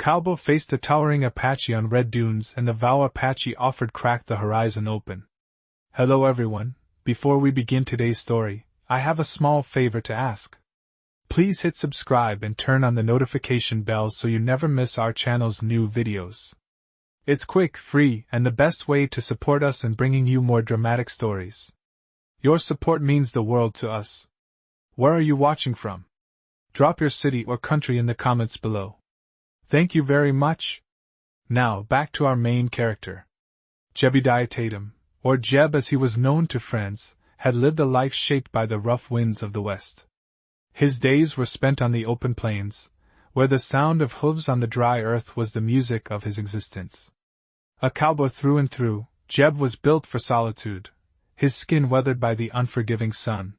Cowboy faced a towering Apache on red dunes, and the vow Apache offered cracked the horizon open. Hello everyone, before we begin today's story, I have a small favor to ask. Please hit subscribe and turn on the notification bell so you never miss our channel's new videos. It's quick, free, and the best way to support us in bringing you more dramatic stories. Your support means the world to us. Where are you watching from? Drop your city or country in the comments below. Thank you very much. Now back to our main character. Jebediah Tatum, or Jeb as he was known to friends, had lived a life shaped by the rough winds of the West. His days were spent on the open plains, where the sound of hooves on the dry earth was the music of his existence. A cowboy through and through, Jeb was built for solitude, his skin weathered by the unforgiving sun.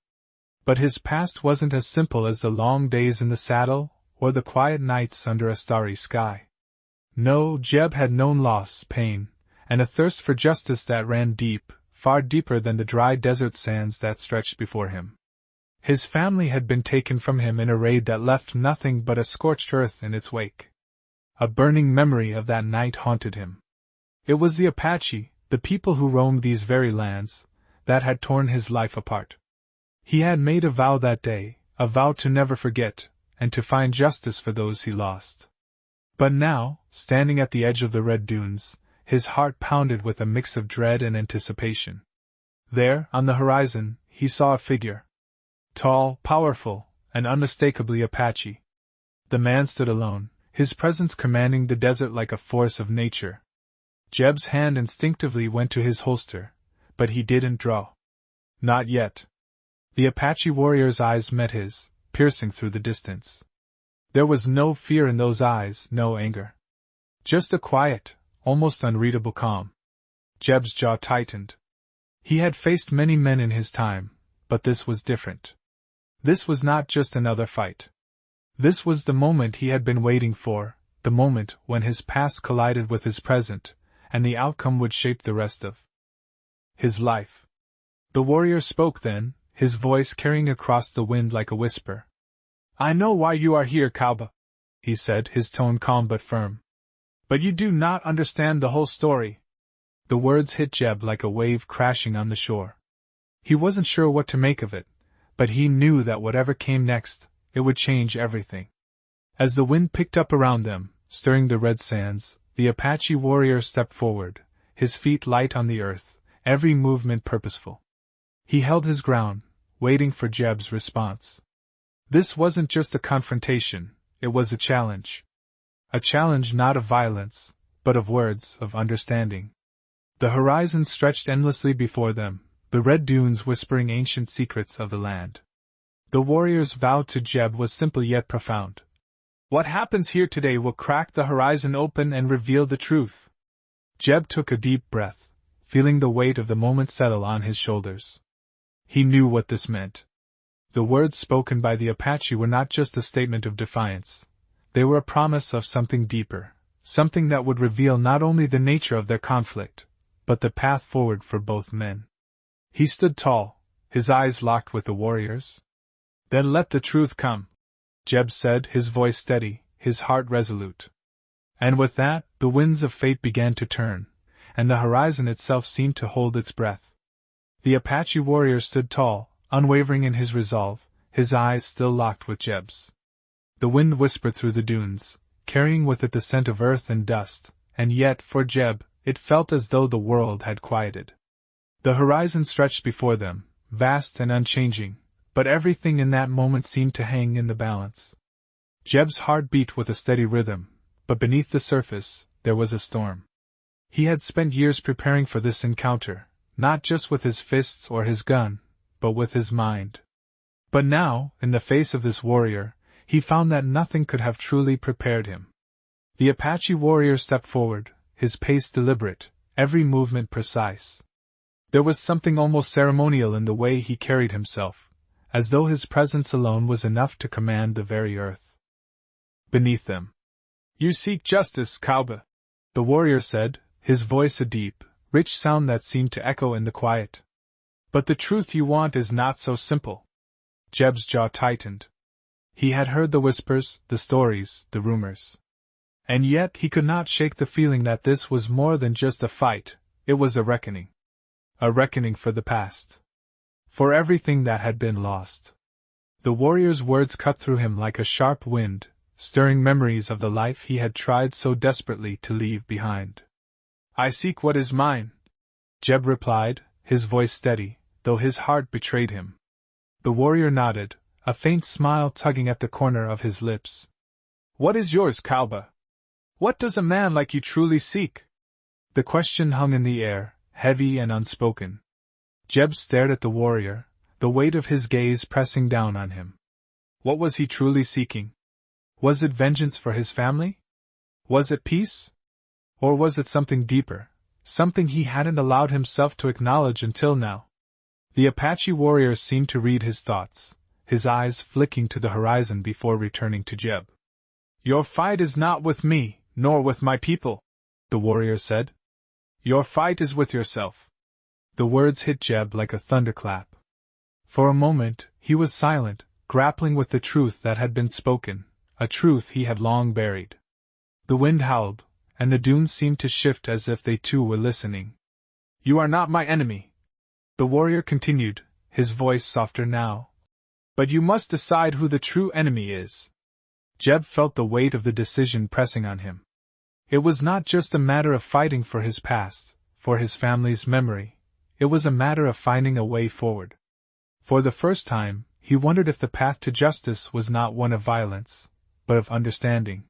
But his past wasn't as simple as the long days in the saddle, or the quiet nights under a starry sky. No, Jeb had known loss, pain, and a thirst for justice that ran deep, far deeper than the dry desert sands that stretched before him. His family had been taken from him in a raid that left nothing but a scorched earth in its wake. A burning memory of that night haunted him. It was the Apache, the people who roamed these very lands, that had torn his life apart. He had made a vow that day, a vow to never forget, and to find justice for those he lost. But now, standing at the edge of the red dunes, his heart pounded with a mix of dread and anticipation. There, on the horizon, he saw a figure. Tall, powerful, and unmistakably Apache. The man stood alone, his presence commanding the desert like a force of nature. Jeb's hand instinctively went to his holster, but he didn't draw. Not yet. The Apache warrior's eyes met his, piercing through the distance. There was no fear in those eyes, no anger. Just a quiet, almost unreadable calm. Jeb's jaw tightened. He had faced many men in his time, but this was different. This was not just another fight. This was the moment he had been waiting for, the moment when his past collided with his present, and the outcome would shape the rest of his life. The warrior spoke then, his voice carrying across the wind like a whisper. I know why you are here, Cowboy, he said, his tone calm but firm. But you do not understand the whole story. The words hit Jeb like a wave crashing on the shore. He wasn't sure what to make of it, but he knew that whatever came next, it would change everything. As the wind picked up around them, stirring the red sands, the Apache warrior stepped forward, his feet light on the earth, every movement purposeful. He held his ground, waiting for Jeb's response. This wasn't just a confrontation, it was a challenge. A challenge not of violence, but of words, of understanding. The horizon stretched endlessly before them, the red dunes whispering ancient secrets of the land. The warrior's vow to Jeb was simple yet profound. What happens here today will crack the horizon open and reveal the truth. Jeb took a deep breath, feeling the weight of the moment settle on his shoulders. He knew what this meant. The words spoken by the Apache were not just a statement of defiance. They were a promise of something deeper, something that would reveal not only the nature of their conflict, but the path forward for both men. He stood tall, his eyes locked with the warrior's. Then let the truth come, Jeb said, his voice steady, his heart resolute. And with that, the winds of fate began to turn, and the horizon itself seemed to hold its breath. The Apache warrior stood tall, unwavering in his resolve, his eyes still locked with Jeb's. The wind whispered through the dunes, carrying with it the scent of earth and dust, and yet, for Jeb, it felt as though the world had quieted. The horizon stretched before them, vast and unchanging, but everything in that moment seemed to hang in the balance. Jeb's heart beat with a steady rhythm, but beneath the surface, there was a storm. He had spent years preparing for this encounter, not just with his fists or his gun, but with his mind. But now, in the face of this warrior, he found that nothing could have truly prepared him. The Apache warrior stepped forward, his pace deliberate, every movement precise. There was something almost ceremonial in the way he carried himself, as though his presence alone was enough to command the very earth beneath them. You seek justice, Cowboy, the warrior said, his voice a deep, rich sound that seemed to echo in the quiet. But the truth you want is not so simple. Jeb's jaw tightened. He had heard the whispers, the stories, the rumors. And yet he could not shake the feeling that this was more than just a fight, it was a reckoning. A reckoning for the past. For everything that had been lost. The warrior's words cut through him like a sharp wind, stirring memories of the life he had tried so desperately to leave behind. I seek what is mine, Jeb replied, his voice steady, though his heart betrayed him. The warrior nodded, a faint smile tugging at the corner of his lips. What is yours, Cowboy? What does a man like you truly seek? The question hung in the air, heavy and unspoken. Jeb stared at the warrior, the weight of his gaze pressing down on him. What was he truly seeking? Was it vengeance for his family? Was it peace? Or was it something deeper, something he hadn't allowed himself to acknowledge until now? The Apache warrior seemed to read his thoughts, his eyes flicking to the horizon before returning to Jeb. Your fight is not with me, nor with my people, the warrior said. Your fight is with yourself. The words hit Jeb like a thunderclap. For a moment, he was silent, grappling with the truth that had been spoken, a truth he had long buried. The wind howled, and the dunes seemed to shift as if they too were listening. You are not my enemy, the warrior continued, his voice softer now. But you must decide who the true enemy is. Jeb felt the weight of the decision pressing on him. It was not just a matter of fighting for his past, for his family's memory. It was a matter of finding a way forward. For the first time, he wondered if the path to justice was not one of violence, but of understanding.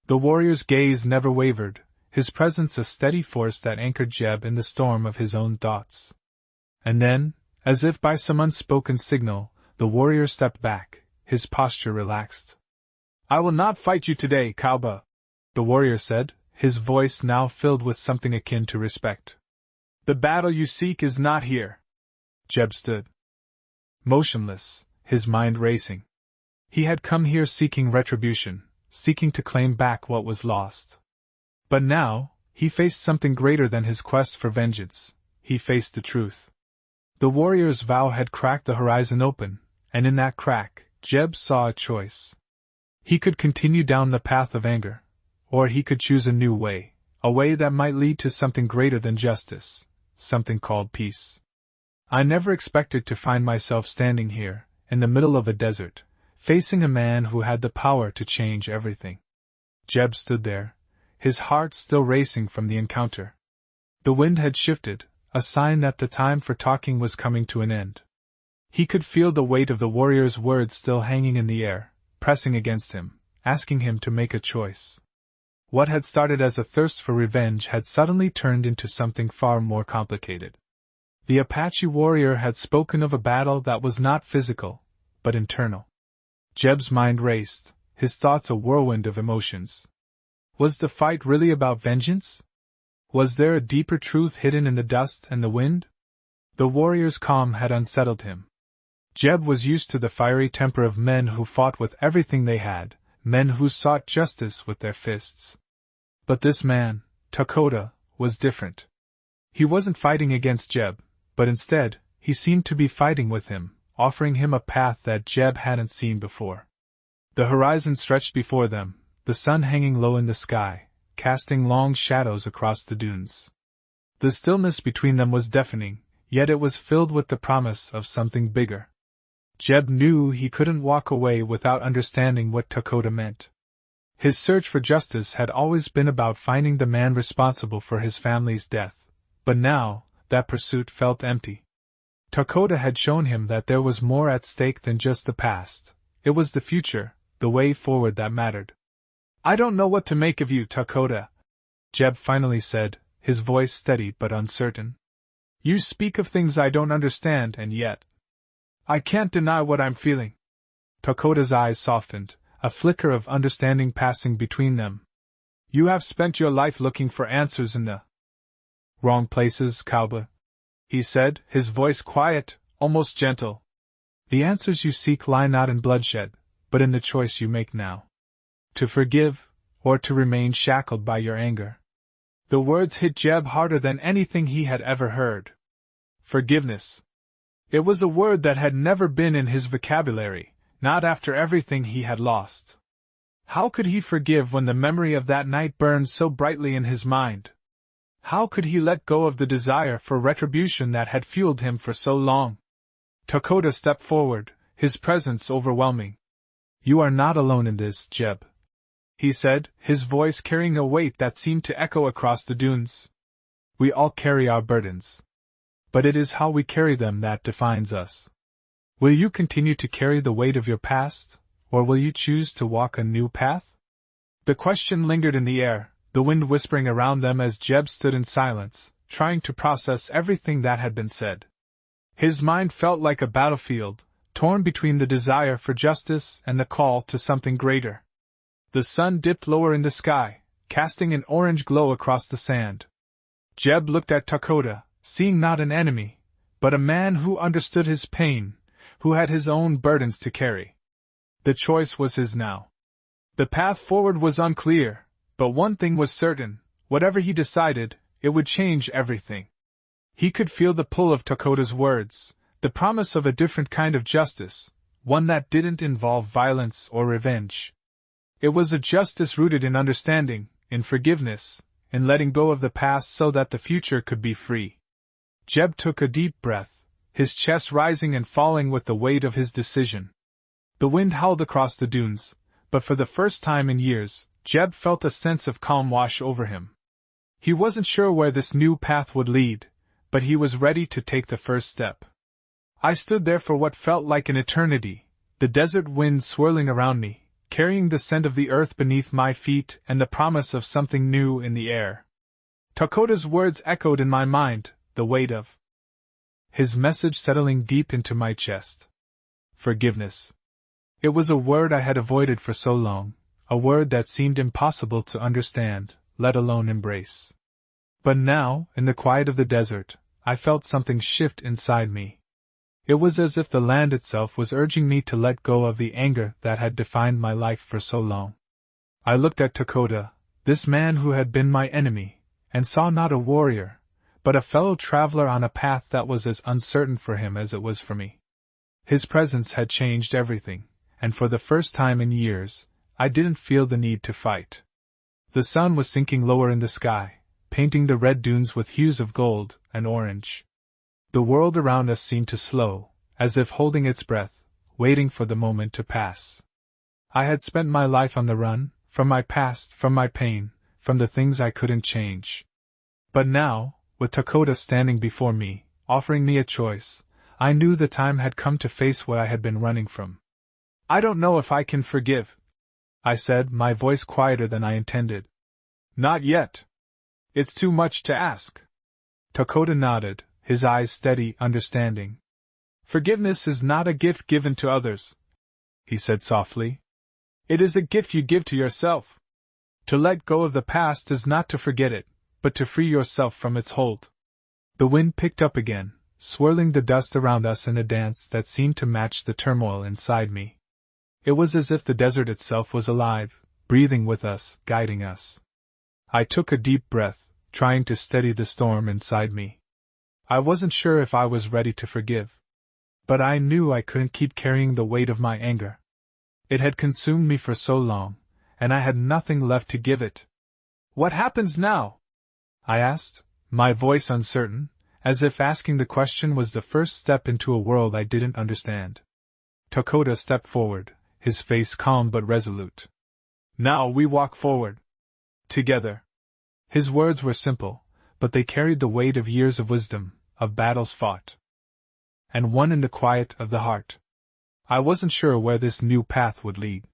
The warrior's gaze never wavered, his presence a steady force that anchored Jeb in the storm of his own thoughts. And then, as if by some unspoken signal, the warrior stepped back, his posture relaxed. I will not fight you today, Cowboy, the warrior said, his voice now filled with something akin to respect. The battle you seek is not here. Jeb stood motionless, his mind racing. He had come here seeking retribution, seeking to claim back what was lost. But now, he faced something greater than his quest for vengeance. He faced the truth. The warrior's vow had cracked the horizon open, and in that crack, Jeb saw a choice. He could continue down the path of anger, or he could choose a new way, a way that might lead to something greater than justice, something called peace. I never expected to find myself standing here, in the middle of a desert, facing a man who had the power to change everything. Jeb stood there, his heart still racing from the encounter. The wind had shifted, a sign that the time for talking was coming to an end. He could feel the weight of the warrior's words still hanging in the air, pressing against him, asking him to make a choice. What had started as a thirst for revenge had suddenly turned into something far more complicated. The Apache warrior had spoken of a battle that was not physical, but internal. Jeb's mind raced, his thoughts a whirlwind of emotions. Was the fight really about vengeance? Was there a deeper truth hidden in the dust and the wind? The warrior's calm had unsettled him. Jeb was used to the fiery temper of men who fought with everything they had, men who sought justice with their fists. But this man, Dakota, was different. He wasn't fighting against Jeb, but instead, he seemed to be fighting with him, offering him a path that Jeb hadn't seen before. The horizon stretched before them, the sun hanging low in the sky, casting long shadows across the dunes. The stillness between them was deafening, yet it was filled with the promise of something bigger. Jeb knew he couldn't walk away without understanding what Dakota meant. His search for justice had always been about finding the man responsible for his family's death, but now, that pursuit felt empty. Dakota had shown him that there was more at stake than just the past. It was the future, the way forward that mattered. I don't know what to make of you, Dakota, Jeb finally said, his voice steady but uncertain. You speak of things I don't understand, and yet I can't deny what I'm feeling. Dakota's eyes softened, a flicker of understanding passing between them. You have spent your life looking for answers in the wrong places, Cowboy, he said, his voice quiet, almost gentle. The answers you seek lie not in bloodshed, but in the choice you make now. To forgive, or to remain shackled by your anger. The words hit Jeb harder than anything he had ever heard. Forgiveness. It was a word that had never been in his vocabulary, not after everything he had lost. How could he forgive when the memory of that night burned so brightly in his mind? How could he let go of the desire for retribution that had fueled him for so long? Dakota stepped forward, his presence overwhelming. "You are not alone in this, Jeb," he said, his voice carrying a weight that seemed to echo across the dunes. "We all carry our burdens. But it is how we carry them that defines us. Will you continue to carry the weight of your past, or will you choose to walk a new path?" The question lingered in the air, the wind whispering around them as Jeb stood in silence, trying to process everything that had been said. His mind felt like a battlefield, torn between the desire for justice and the call to something greater. The sun dipped lower in the sky, casting an orange glow across the sand. Jeb looked at Dakota, seeing not an enemy, but a man who understood his pain, who had his own burdens to carry. The choice was his now. The path forward was unclear, but one thing was certain: whatever he decided, it would change everything. He could feel the pull of Dakota's words, the promise of a different kind of justice, one that didn't involve violence or revenge. It was a justice rooted in understanding, in forgiveness, in letting go of the past so that the future could be free. Jeb took a deep breath, his chest rising and falling with the weight of his decision. The wind howled across the dunes, but for the first time in years, Jeb felt a sense of calm wash over him. He wasn't sure where this new path would lead, but he was ready to take the first step. I stood there for what felt like an eternity, the desert wind swirling around me, carrying the scent of the earth beneath my feet and the promise of something new in the air. Dakota's words echoed in my mind, the weight of his message settling deep into my chest. Forgiveness. It was a word I had avoided for so long, a word that seemed impossible to understand, let alone embrace. But now, in the quiet of the desert, I felt something shift inside me. It was as if the land itself was urging me to let go of the anger that had defined my life for so long. I looked at Dakota, this man who had been my enemy, and saw not a warrior, but a fellow traveler on a path that was as uncertain for him as it was for me. His presence had changed everything, and for the first time in years, I didn't feel the need to fight. The sun was sinking lower in the sky, painting the red dunes with hues of gold and orange. The world around us seemed to slow, as if holding its breath, waiting for the moment to pass. I had spent my life on the run, from my past, from my pain, from the things I couldn't change. But now, with Dakota standing before me, offering me a choice, I knew the time had come to face what I had been running from. "I don't know if I can forgive," I said, my voice quieter than I intended. "Not yet. It's too much to ask." Dakota nodded, his eyes steady, understanding. "Forgiveness is not a gift given to others," he said softly. "It is a gift you give to yourself. To let go of the past is not to forget it, but to free yourself from its hold." The wind picked up again, swirling the dust around us in a dance that seemed to match the turmoil inside me. It was as if the desert itself was alive, breathing with us, guiding us. I took a deep breath, trying to steady the storm inside me. I wasn't sure if I was ready to forgive. But I knew I couldn't keep carrying the weight of my anger. It had consumed me for so long, and I had nothing left to give it. "What happens now?" I asked, my voice uncertain, as if asking the question was the first step into a world I didn't understand. Dakota stepped forward, his face calm but resolute. "Now we walk forward. Together." His words were simple, but they carried the weight of years of wisdom, of battles fought, and won in the quiet of the heart. I wasn't sure where this new path would lead.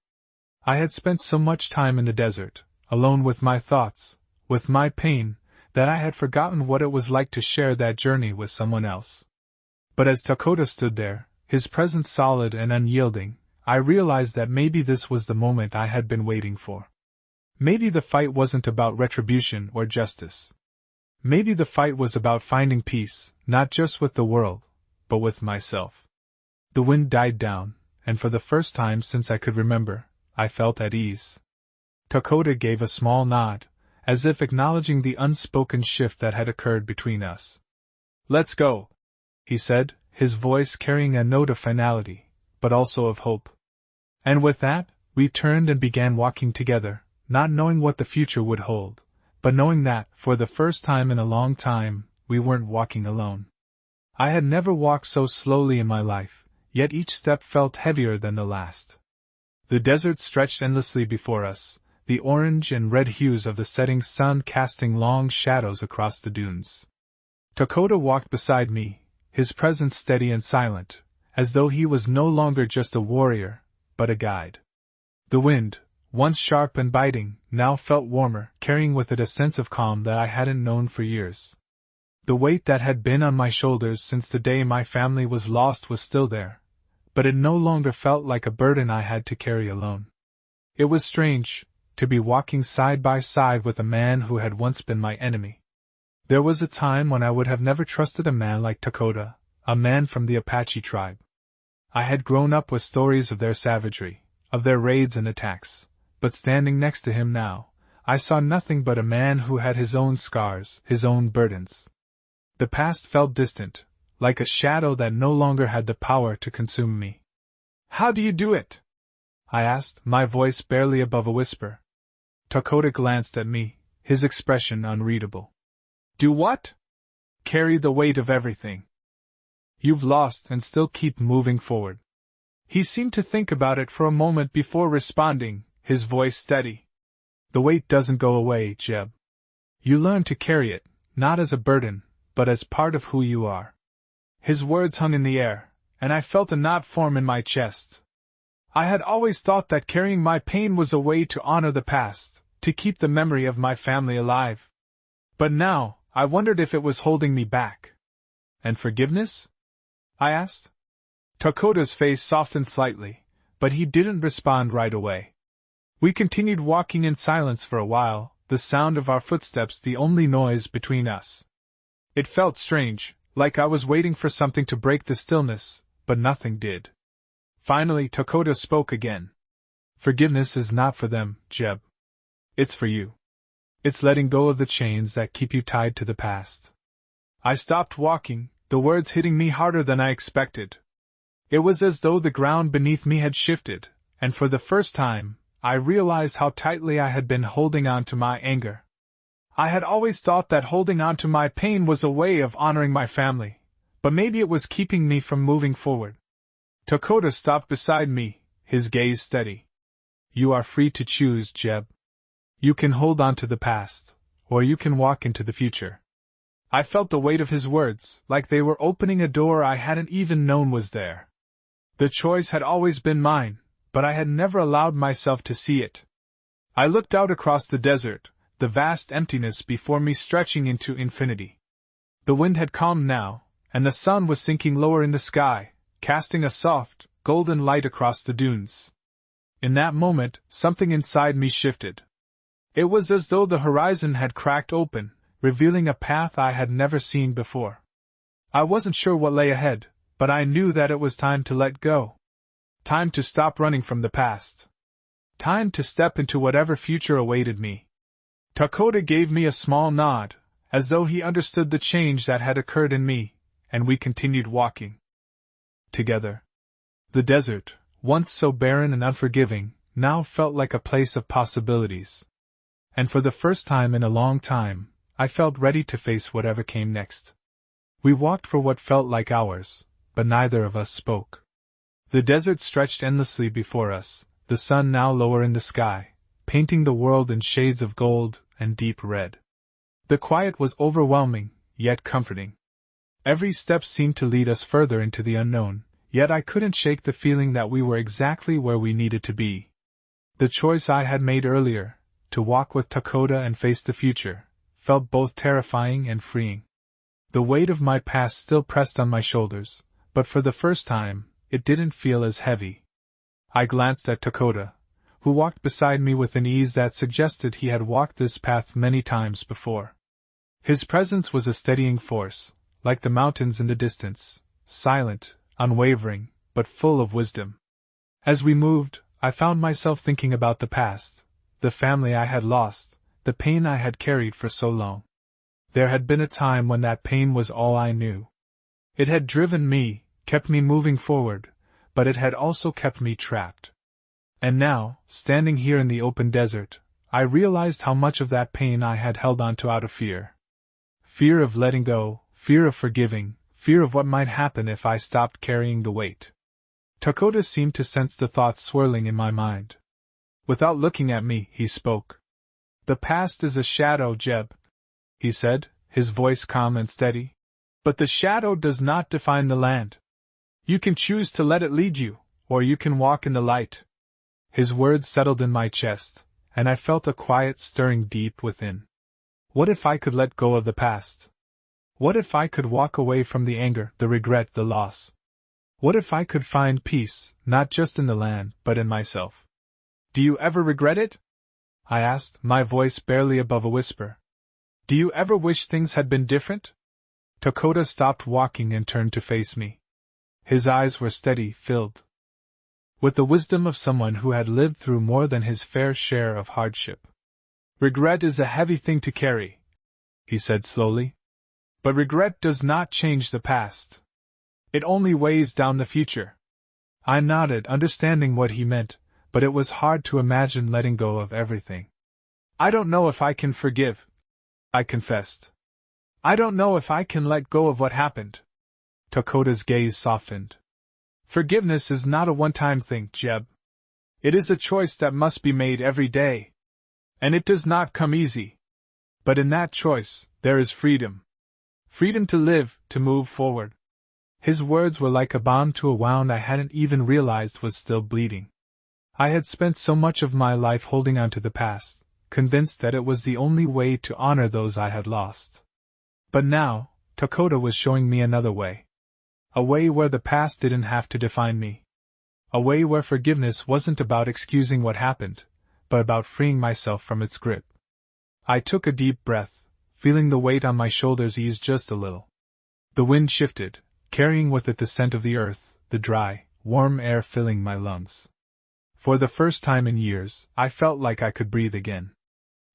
I had spent so much time in the desert, alone with my thoughts, with my pain, that I had forgotten what it was like to share that journey with someone else. But as Dakota stood there, his presence solid and unyielding, I realized that maybe this was the moment I had been waiting for. Maybe the fight wasn't about retribution or justice. Maybe the fight was about finding peace, not just with the world, but with myself. The wind died down, and for the first time since I could remember, I felt at ease. Dakota gave a small nod, as if acknowledging the unspoken shift that had occurred between us. "Let's go," he said, his voice carrying a note of finality, but also of hope. And with that, We turned and began walking together, not knowing what the future would hold, but knowing that, for the first time in a long time, we weren't walking alone. I had never walked so slowly in my life, yet each step felt heavier than the last. The desert stretched endlessly before us, the orange and red hues of the setting sun casting long shadows across the dunes. Dakota walked beside me, his presence steady and silent, as though he was no longer just a warrior, but a guide. The wind, once sharp and biting, now felt warmer, carrying with it a sense of calm that I hadn't known for years. The weight that had been on my shoulders since the day my family was lost was still there, but it no longer felt like a burden I had to carry alone. It was strange, to be walking side by side with a man who had once been my enemy. There was a time when I would have never trusted a man like Dakota, a man from the Apache tribe. I had grown up with stories of their savagery, of their raids and attacks, but standing next to him now, I saw nothing but a man who had his own scars, his own burdens. The past felt distant, like a shadow that no longer had the power to consume me. "How do you do it?" I asked, my voice barely above a whisper. Dakota glanced at me, his expression unreadable. "Do what?" "Carry the weight of everything you've lost and still keep moving forward." He seemed to think about it for a moment before responding, his voice steady. "The weight doesn't go away, Jeb. You learn to carry it, not as a burden, but as part of who you are." His words hung in the air, and I felt a knot form in my chest. I had always thought that carrying my pain was a way to honor the past, to keep the memory of my family alive. But now, I wondered if it was holding me back. "And forgiveness?" I asked. Dakota's face softened slightly, but he didn't respond right away. We continued walking in silence for a while, the sound of our footsteps the only noise between us. It felt strange, like I was waiting for something to break the stillness, but nothing did. Finally, Dakota spoke again. "Forgiveness is not for them, Jeb. It's for you. It's letting go of the chains that keep you tied to the past." I stopped walking, the words hitting me harder than I expected. It was as though the ground beneath me had shifted, and for the first time, I realized how tightly I had been holding on to my anger. I had always thought that holding on to my pain was a way of honoring my family, but maybe it was keeping me from moving forward. Dakota stopped beside me, his gaze steady. "You are free to choose, Jeb. You can hold on to the past, or you can walk into the future." I felt the weight of his words, like they were opening a door I hadn't even known was there. The choice had always been mine, but I had never allowed myself to see it. I looked out across the desert, the vast emptiness before me stretching into infinity. The wind had calmed now, and the sun was sinking lower in the sky, casting a soft, golden light across the dunes. In that moment, something inside me shifted. It was as though the horizon had cracked open, revealing a path I had never seen before. I wasn't sure what lay ahead, but I knew that it was time to let go. Time to stop running from the past. Time to step into whatever future awaited me. Dakota gave me a small nod, as though he understood the change that had occurred in me, and we continued walking together. The desert, once so barren and unforgiving, now felt like a place of possibilities. And for the first time in a long time, I felt ready to face whatever came next. We walked for what felt like hours, but neither of us spoke. The desert stretched endlessly before us, the sun now lower in the sky, painting the world in shades of gold and deep red. The quiet was overwhelming, yet comforting. Every step seemed to lead us further into the unknown, yet I couldn't shake the feeling that we were exactly where we needed to be. The choice I had made earlier, to walk with Dakota and face the future, felt both terrifying and freeing. The weight of my past still pressed on my shoulders, but for the first time, it didn't feel as heavy. I glanced at Dakota, who walked beside me with an ease that suggested he had walked this path many times before. His presence was a steadying force, like the mountains in the distance, silent, unwavering, but full of wisdom. As we moved, I found myself thinking about the past, the family I had lost, the pain I had carried for so long. There had been a time when that pain was all I knew. It had driven me, kept me moving forward, but it had also kept me trapped. And now, standing here in the open desert, I realized how much of that pain I had held onto out of fear. Fear of letting go, fear of forgiving, fear of what might happen if I stopped carrying the weight. Takoda seemed to sense the thoughts swirling in my mind. Without looking at me, he spoke. "The past is a shadow, Jeb," he said, his voice calm and steady. "But the shadow does not define the land. You can choose to let it lead you, or you can walk in the light." His words settled in my chest, and I felt a quiet stirring deep within. What if I could let go of the past? What if I could walk away from the anger, the regret, the loss? What if I could find peace, not just in the land, but in myself? "Do you ever regret it?" I asked, my voice barely above a whisper. "Do you ever wish things had been different?" Takoda stopped walking and turned to face me. His eyes were steady, filled with the wisdom of someone who had lived through more than his fair share of hardship. "Regret is a heavy thing to carry," he said slowly. "But regret does not change the past. It only weighs down the future." I nodded, understanding what he meant, but it was hard to imagine letting go of everything. "I don't know if I can forgive," I confessed. "I don't know if I can let go of what happened." Takoda's gaze softened. "Forgiveness is not a one-time thing, Jeb. It is a choice that must be made every day. And it does not come easy. But in that choice, there is freedom. Freedom to live, to move forward." His words were like a balm to a wound I hadn't even realized was still bleeding. I had spent so much of my life holding on to the past, convinced that it was the only way to honor those I had lost. But now, Takoda was showing me another way. A way where the past didn't have to define me. A way where forgiveness wasn't about excusing what happened, but about freeing myself from its grip. I took a deep breath, feeling the weight on my shoulders ease just a little. The wind shifted, carrying with it the scent of the earth, the dry, warm air filling my lungs. For the first time in years, I felt like I could breathe again.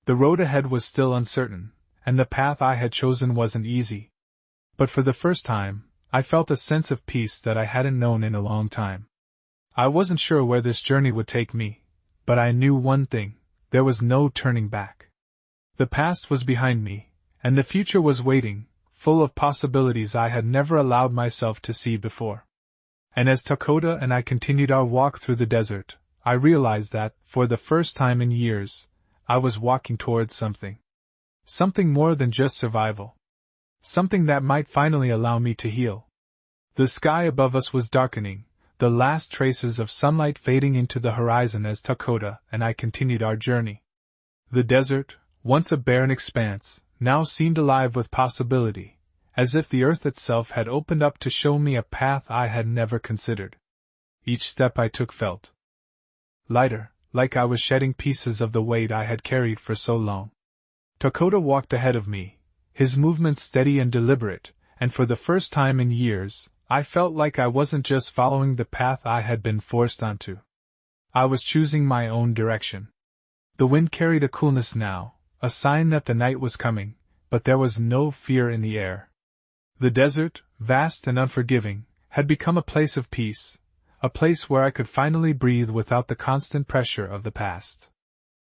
The road ahead was still uncertain, and the path I had chosen wasn't easy. But for the first time, I felt a sense of peace that I hadn't known in a long time. I wasn't sure where this journey would take me, but I knew one thing: there was no turning back. The past was behind me, and the future was waiting, full of possibilities I had never allowed myself to see before. And as Takoda and I continued our walk through the desert, I realized that, for the first time in years, I was walking towards something. Something more than just survival. Something that might finally allow me to heal. The sky above us was darkening, the last traces of sunlight fading into the horizon as Takoda and I continued our journey. The desert, once a barren expanse, now seemed alive with possibility, as if the earth itself had opened up to show me a path I had never considered. Each step I took felt lighter, like I was shedding pieces of the weight I had carried for so long. Takoda walked ahead of me, his movements steady and deliberate, and for the first time in years, I felt like I wasn't just following the path I had been forced onto. I was choosing my own direction. The wind carried a coolness now, a sign that the night was coming, but there was no fear in the air. The desert, vast and unforgiving, had become a place of peace, a place where I could finally breathe without the constant pressure of the past.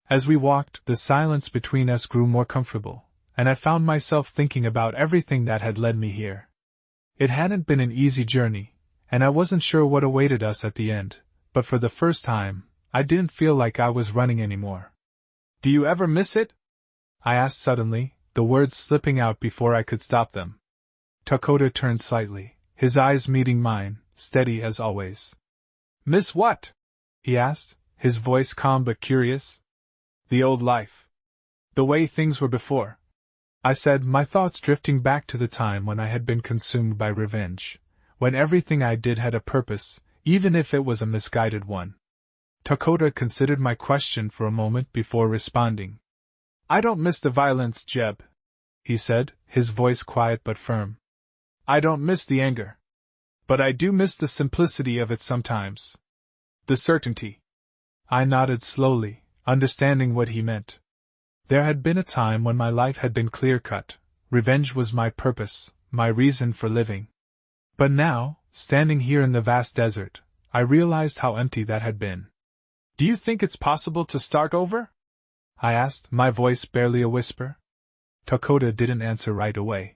As we walked, the silence between us grew more comfortable, and I found myself thinking about everything that had led me here. It hadn't been an easy journey, and I wasn't sure what awaited us at the end, but for the first time, I didn't feel like I was running anymore. "Do you ever miss it?" I asked suddenly, the words slipping out before I could stop them. Takoda turned slightly, his eyes meeting mine, steady as always. "Miss what?" he asked, his voice calm but curious. "The old life. The way things were before," I said, my thoughts drifting back to the time when I had been consumed by revenge, when everything I did had a purpose, even if it was a misguided one. Takoda considered my question for a moment before responding. "I don't miss the violence, Jeb," he said, his voice quiet but firm. "I don't miss the anger. But I do miss the simplicity of it sometimes. The certainty." I nodded slowly, understanding what he meant. There had been a time when my life had been clear-cut, revenge was my purpose, my reason for living. But now, standing here in the vast desert, I realized how empty that had been. Do you think it's possible to start over? I asked, my voice barely a whisper. Dakota didn't answer right away.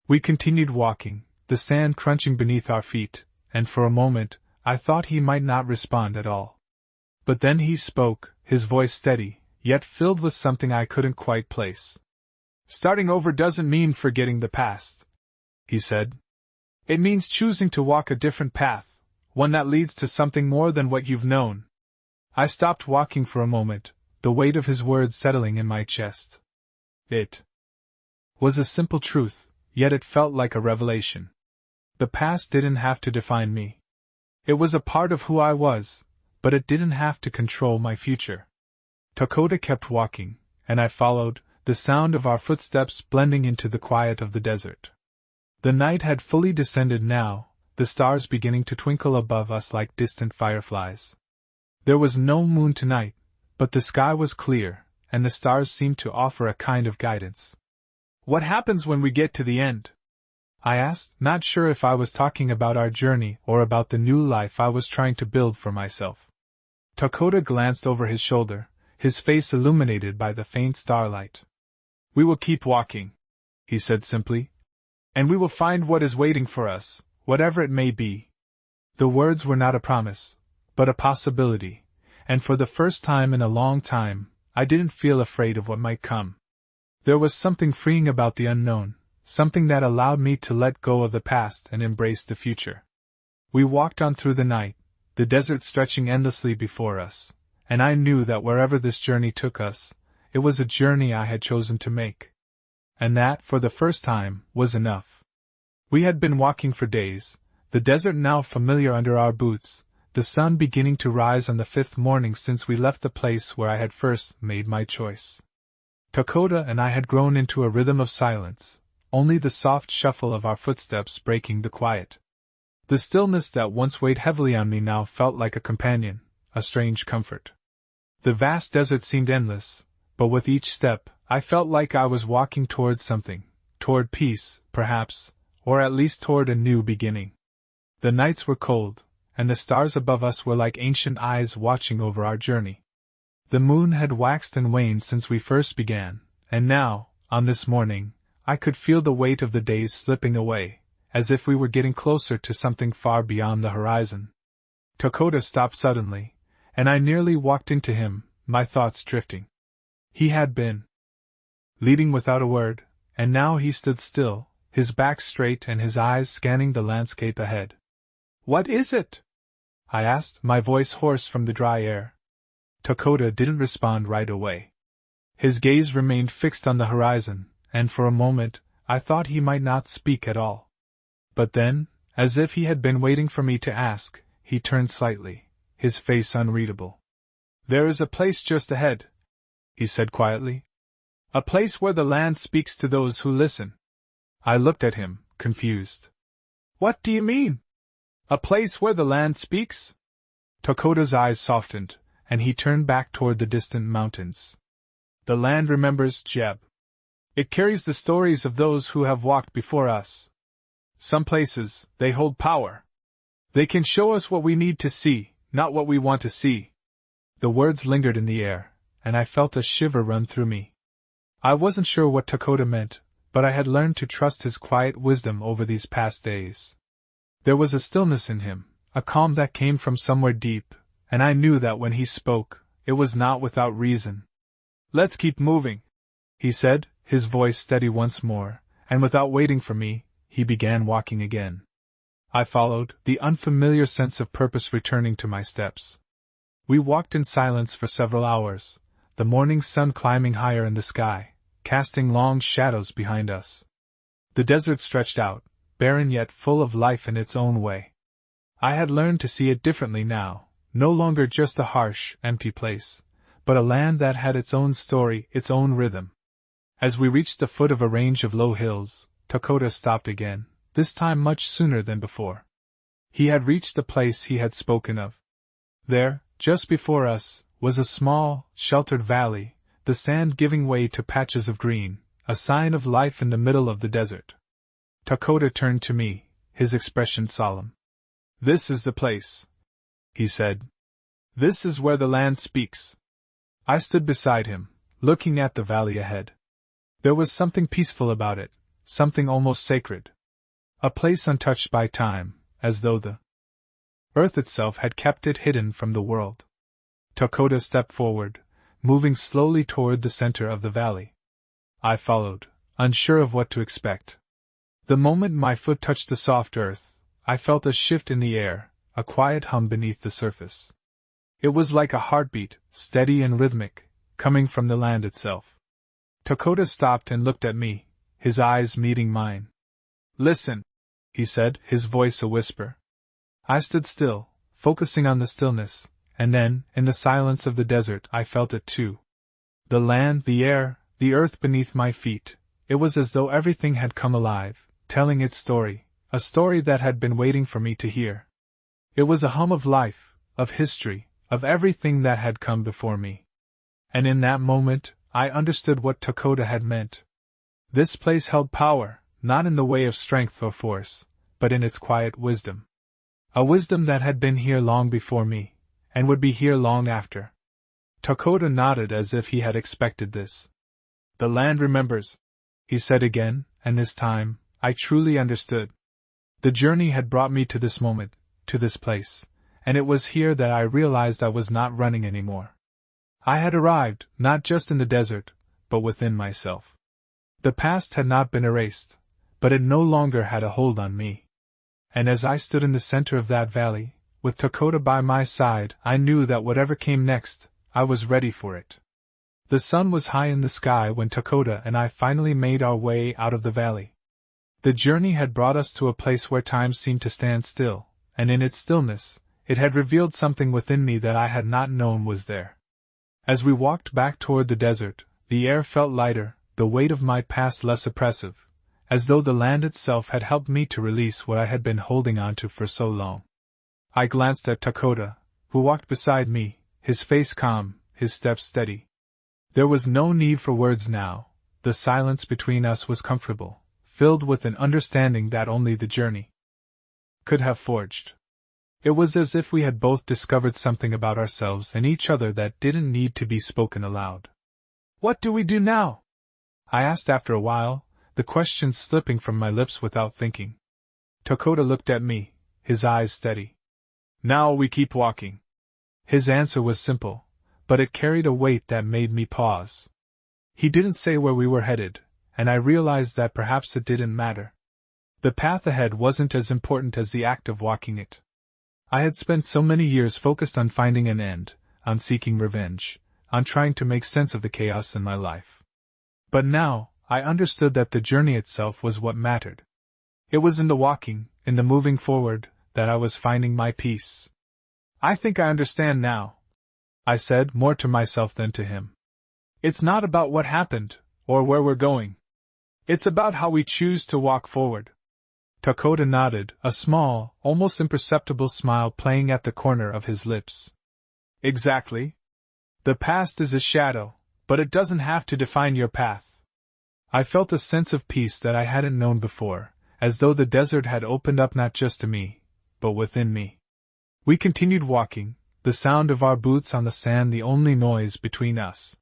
We continued walking, the sand crunching beneath our feet, and for a moment, I thought he might not respond at all. But then he spoke, his voice steady, yet filled with something I couldn't quite place. Starting over doesn't mean forgetting the past, he said. It means choosing to walk a different path, one that leads to something more than what you've known. I stopped walking for a moment, the weight of his words settling in my chest. It was a simple truth, yet it felt like a revelation. The past didn't have to define me. It was a part of who I was, but it didn't have to control my future. Dakota kept walking, and I followed, the sound of our footsteps blending into the quiet of the desert. The night had fully descended now, the stars beginning to twinkle above us like distant fireflies. There was no moon tonight, but the sky was clear, and the stars seemed to offer a kind of guidance. What happens when we get to the end? I asked, not sure if I was talking about our journey or about the new life I was trying to build for myself. Dakota glanced over his shoulder, his face illuminated by the faint starlight. We will keep walking, he said simply. And we will find what is waiting for us, whatever it may be. The words were not a promise, but a possibility, and for the first time in a long time, I didn't feel afraid of what might come. There was something freeing about the unknown, something that allowed me to let go of the past and embrace the future. We walked on through the night, the desert stretching endlessly before us, and I knew that wherever this journey took us, it was a journey I had chosen to make. And that, for the first time, was enough. We had been walking for days, the desert now familiar under our boots, the sun beginning to rise on the 5th morning since we left the place where I had first made my choice. Dakota and I had grown into a rhythm of silence, only the soft shuffle of our footsteps breaking the quiet. The stillness that once weighed heavily on me now felt like a companion, a strange comfort. The vast desert seemed endless, but with each step, I felt like I was walking towards something, toward peace, perhaps, or at least toward a new beginning. The nights were cold, and the stars above us were like ancient eyes watching over our journey. The moon had waxed and waned since we first began, and now, on this morning, I could feel the weight of the days slipping away, as if we were getting closer to something far beyond the horizon. Dakota stopped suddenly, and I nearly walked into him, my thoughts drifting. He had been leading without a word, and now he stood still, his back straight and his eyes scanning the landscape ahead. What is it? I asked, my voice hoarse from the dry air. Dakota didn't respond right away. His gaze remained fixed on the horizon, and for a moment, I thought he might not speak at all. But then, as if he had been waiting for me to ask, he turned slightly, his face unreadable. There is a place just ahead, he said quietly. A place where the land speaks to those who listen. I looked at him, confused. What do you mean? A place where the land speaks? Dakota's eyes softened, and he turned back toward the distant mountains. The land remembers, Jeb. It carries the stories of those who have walked before us. Some places, they hold power. They can show us what we need to see, not what we want to see. The words lingered in the air, and I felt a shiver run through me. I wasn't sure what Dakota meant, but I had learned to trust his quiet wisdom over these past days. There was a stillness in him, a calm that came from somewhere deep, and I knew that when he spoke, it was not without reason. Let's keep moving, he said, his voice steady once more, and without waiting for me, he began walking again. I followed, the unfamiliar sense of purpose returning to my steps. We walked in silence for several hours, the morning sun climbing higher in the sky, casting long shadows behind us. The desert stretched out, barren yet full of life in its own way. I had learned to see it differently now, no longer just a harsh, empty place, but a land that had its own story, its own rhythm. As we reached the foot of a range of low hills, Dakota stopped again, this time much sooner than before. He had reached the place he had spoken of. There, just before us, was a small, sheltered valley, the sand giving way to patches of green, a sign of life in the middle of the desert. Dakota turned to me, his expression solemn. This is the place, he said. This is where the land speaks. I stood beside him, looking at the valley ahead. There was something peaceful about it, something almost sacred. A place untouched by time, as though the earth itself had kept it hidden from the world. Dakota stepped forward, moving slowly toward the center of the valley. I followed, unsure of what to expect. The moment my foot touched the soft earth, I felt a shift in the air, a quiet hum beneath the surface. It was like a heartbeat, steady and rhythmic, coming from the land itself. Dakota stopped and looked at me, his eyes meeting mine. "Listen," he said, his voice a whisper. I stood still, focusing on the stillness, and then, in the silence of the desert, I felt it too. The land, the air, the earth beneath my feet, it was as though everything had come alive, telling its story, a story that had been waiting for me to hear. It was a hum of life, of history, of everything that had come before me. And in that moment, I understood what Dakota had meant. This place held power, not in the way of strength or force, but in its quiet wisdom. A wisdom that had been here long before me, and would be here long after. Dakota nodded as if he had expected this. "The land remembers," he said again, and this time, I truly understood. The journey had brought me to this moment, to this place, and it was here that I realized I was not running anymore. I had arrived, not just in the desert, but within myself. The past had not been erased, but it no longer had a hold on me. And as I stood in the center of that valley, with Dakota by my side, I knew that whatever came next, I was ready for it. The sun was high in the sky when Dakota and I finally made our way out of the valley. The journey had brought us to a place where time seemed to stand still, and in its stillness, it had revealed something within me that I had not known was there. As we walked back toward the desert, the air felt lighter, the weight of my past less oppressive, as though the land itself had helped me to release what I had been holding on to for so long. I glanced at Dakota, who walked beside me, his face calm, his steps steady. There was no need for words now, the silence between us was comfortable, filled with an understanding that only the journey could have forged. It was as if we had both discovered something about ourselves and each other that didn't need to be spoken aloud. "What do we do now?" I asked after a while, the question slipping from my lips without thinking. Dakota looked at me, his eyes steady. "Now we keep walking." His answer was simple, but it carried a weight that made me pause. He didn't say where we were headed, and I realized that perhaps it didn't matter. The path ahead wasn't as important as the act of walking it. I had spent so many years focused on finding an end, on seeking revenge, on trying to make sense of the chaos in my life. But now, I understood that the journey itself was what mattered. It was in the walking, in the moving forward, that I was finding my peace. "I think I understand now," I said, more to myself than to him. "It's not about what happened, or where we're going. It's about how we choose to walk forward." Dakota nodded, a small, almost imperceptible smile playing at the corner of his lips. "Exactly. The past is a shadow, but it doesn't have to define your path." I felt a sense of peace that I hadn't known before, as though the desert had opened up not just to me, but within me. We continued walking, the sound of our boots on the sand the only noise between us.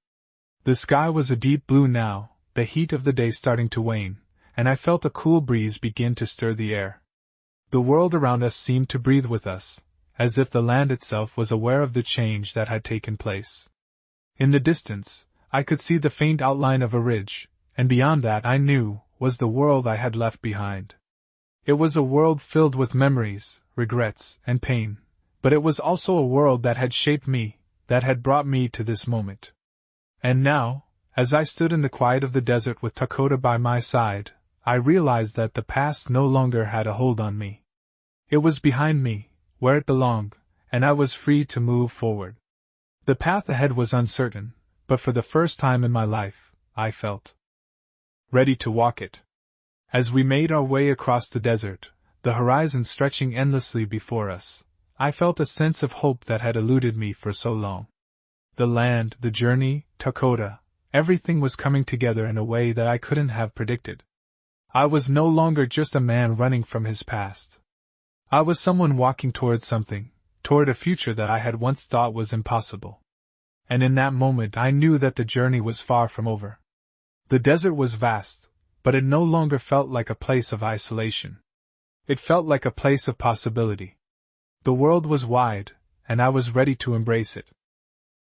The sky was a deep blue now, the heat of the day starting to wane, and I felt a cool breeze begin to stir the air. The world around us seemed to breathe with us, as if the land itself was aware of the change that had taken place. In the distance, I could see the faint outline of a ridge, and beyond that I knew, was the world I had left behind. It was a world filled with memories, regrets, and pain, but it was also a world that had shaped me, that had brought me to this moment. And now, as I stood in the quiet of the desert with Dakota by my side, I realized that the past no longer had a hold on me. It was behind me, where it belonged, and I was free to move forward. The path ahead was uncertain, but for the first time in my life, I felt ready to walk it. As we made our way across the desert, the horizon stretching endlessly before us, I felt a sense of hope that had eluded me for so long. The land, the journey, Dakota, everything was coming together in a way that I couldn't have predicted. I was no longer just a man running from his past. I was someone walking towards something, toward a future that I had once thought was impossible. And in that moment I knew that the journey was far from over. The desert was vast, but it no longer felt like a place of isolation. It felt like a place of possibility. The world was wide, and I was ready to embrace it.